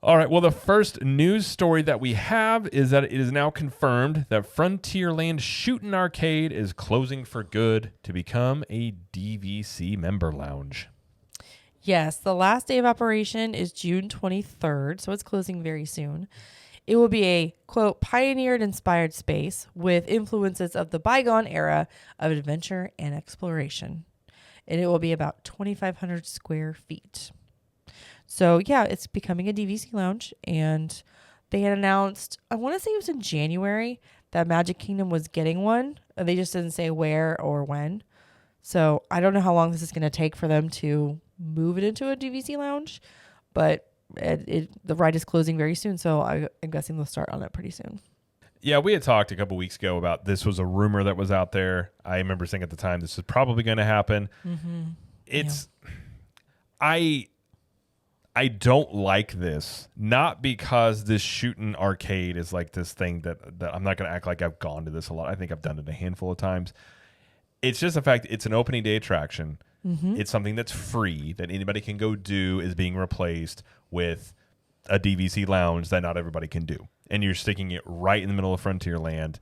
All right. Well, the first news story that we have is that it is now confirmed that Frontierland Shootin Arcade is closing for good to become a DVC member lounge. Yes, the last day of operation is June 23rd, so it's closing very soon. It will be a, quote, pioneered-inspired space with influences of the bygone era of adventure and exploration. And it will be about 2,500 square feet. So, yeah, it's becoming a DVC lounge. And they had announced, I want to say it was in January, that Magic Kingdom was getting one. They just didn't say where or when. So, I don't know how long this is going to take for them to move it into a DVC lounge. But the ride is closing very soon, so I'm guessing they'll start on it pretty soon. Yeah, we had talked a couple weeks ago about this was a rumor that was out there. I remember saying at the time this is probably going to happen. Mm-hmm. It's I don't like this, not because this shooting arcade is like this thing that I'm not going to act like I've gone to this a lot. I think I've done it a handful of times. It's just the fact it's an opening day attraction. Mm-hmm. It's something that's free that anybody can go do is being replaced with a DVC lounge that not everybody can do. And you're sticking it right in the middle of Frontierland.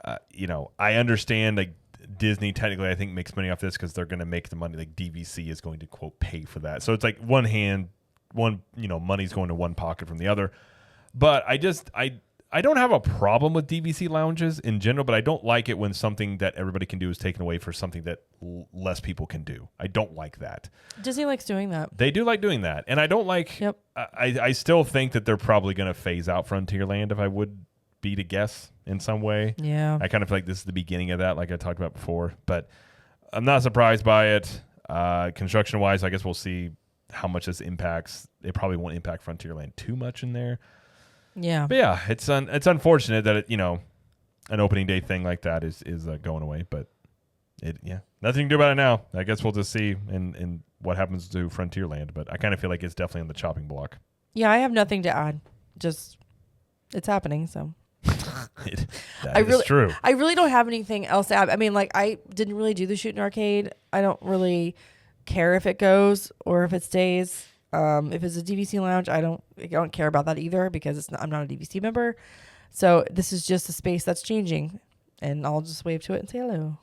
I understand like Disney technically I think makes money off this because they're going to make the money. Like DVC is going to quote pay for that. So it's like money's going to one pocket from the other. But I don't have a problem with DVC lounges in general, but I don't like it when something that everybody can do is taken away for something that less people can do. I don't like that. Disney likes doing that. They do like doing that. And I don't like, Yep. I still think that they're probably going to phase out Frontierland if I would be to guess in some way. Yeah. I kind of feel like this is the beginning of that, like I talked about before. But I'm not surprised by it. Construction-wise, I guess we'll see how much this impacts. It probably won't impact Frontierland too much in there. Yeah. But yeah, it's unfortunate that an opening day thing like that is going away. But nothing to do about it now. I guess we'll just see in what happens to Frontierland. But I kind of feel like it's definitely on the chopping block. Yeah, I have nothing to add. Just it's happening. So It's true. I really don't have anything else to add. I mean, like I didn't really do the Shootin Arcade. I don't really care if it goes or if it stays. If it's a DVC lounge, I don't care about that either because I'm not a DVC member. So this is just a space that's changing, and I'll just wave to it and say hello.